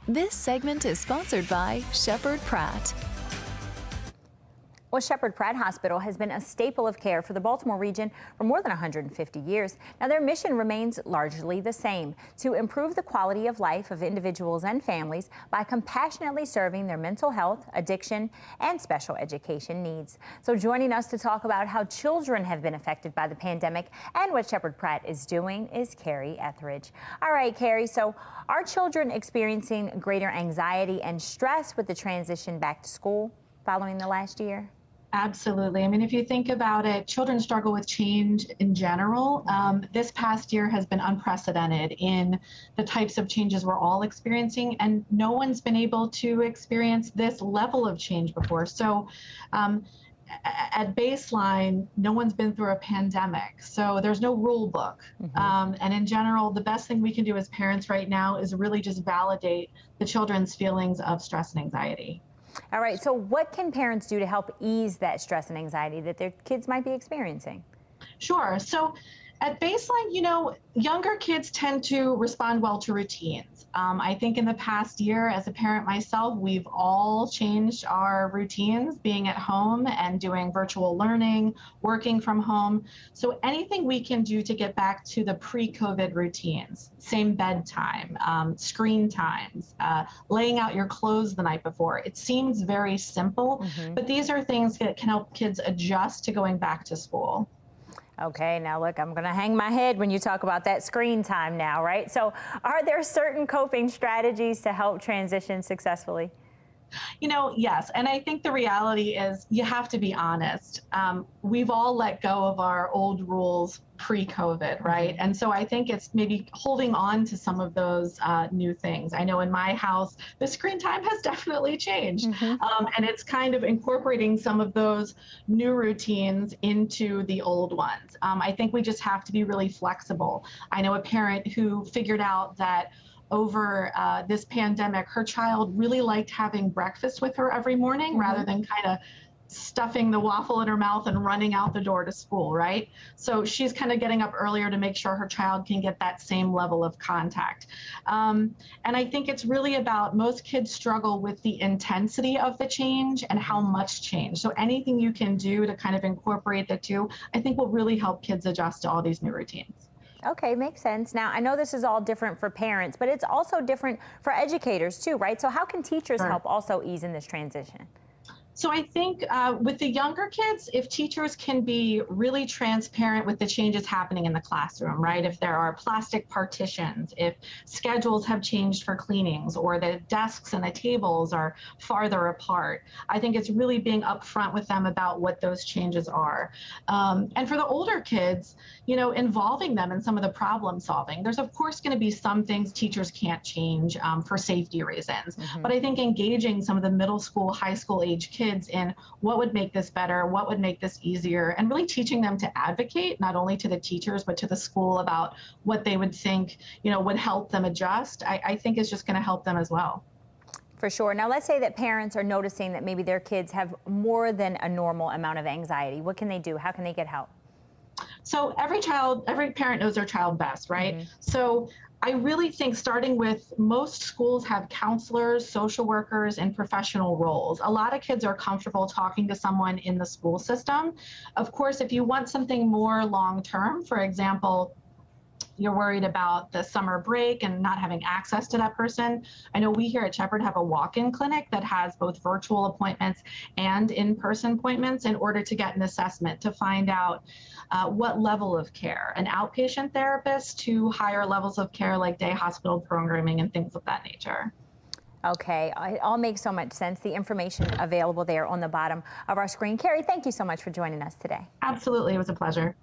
This segment is sponsored by Sheppard Pratt. Well, Sheppard Pratt Hospital has been a staple of care for the Baltimore region for more than 150 years. Now, their mission remains largely the same: to improve the quality of life of individuals and families by compassionately serving their mental health, addiction, and special education needs. So joining us to talk about how children have been affected by the pandemic and what Sheppard Pratt is doing is Carrie Etheridge. All right, Carrie, so are children experiencing greater anxiety and stress with the transition back to school following the last year? Absolutely. I mean, if you think about it, children struggle with change in general. This past year has been unprecedented in the types of changes we're all experiencing, and no one's been able to experience this level of change before. So at baseline, no one's been through a pandemic, so there's no rule book. And in general, the best thing we can do as parents right now is really just validate the children's feelings of stress and anxiety. All right, so what can parents do to help ease that stress and anxiety that their kids might be experiencing? Sure. So at baseline, younger kids tend to respond well to routines. I think in the past year, as a parent myself, we've all changed our routines, being at home and doing virtual learning, working from home. So anything we can do to get back to the pre-COVID routines, same bedtime, screen times, laying out your clothes the night before. It seems very simple, but these are things that can help kids adjust to going back to school. Okay, now look, I'm going to hang my head when you talk about that screen time now, right? So are there certain coping strategies to help transition successfully? Yes. And I think the reality is you have to be honest. We've all let go of our old rules pre-COVID, right? And so I think it's maybe holding on to some of those new things. I know in my house, the screen time has definitely changed. And it's kind of incorporating some of those new routines into the old ones. I think we just have to be really flexible. I know a parent who figured out that over this pandemic, her child really liked having breakfast with her every morning rather than kind of stuffing the waffle in her mouth and running out the door to school, right? So she's kind of getting up earlier to make sure her child can get that same level of contact. And I think it's really about, most kids struggle with the intensity of the change and how much change. So anything you can do to kind of incorporate the two, I think will really help kids adjust to all these new routines. Okay, makes sense. Now, I know this is all different for parents, but it's also different for educators too, right? So how can teachers help also ease in this transition? So I think with the younger kids, if teachers can be really transparent with the changes happening in the classroom, right? If there are plastic partitions, if schedules have changed for cleanings, or the desks and the tables are farther apart, I think it's really being upfront with them about what those changes are. And for the older kids, involving them in some of the problem solving. There's of course going to be some things teachers can't change for safety reasons, but I think engaging some of the middle school, high school age kids in what would make this better, what would make this easier, and really teaching them to advocate, not only to the teachers, but to the school about what they would think, would help them adjust, I think is just going to help them as well. For sure. Now, let's say that parents are noticing that maybe their kids have more than a normal amount of anxiety. What can they do? How can they get help? So every parent knows their child best, right? So I really think starting with, most schools have counselors, social workers, and professional roles. A lot of kids are comfortable talking to someone in the school system. Of course, if you want something more long-term, for example, you're worried about the summer break and not having access to that person, I know we here at Sheppard have a walk-in clinic that has both virtual appointments and in-person appointments in order to get an assessment to find out what level of care, an outpatient therapist to higher levels of care like day hospital programming and things of that nature. Okay, it all makes so much sense. The information available there on the bottom of our screen. Carrie, thank you so much for joining us today. Absolutely, it was a pleasure.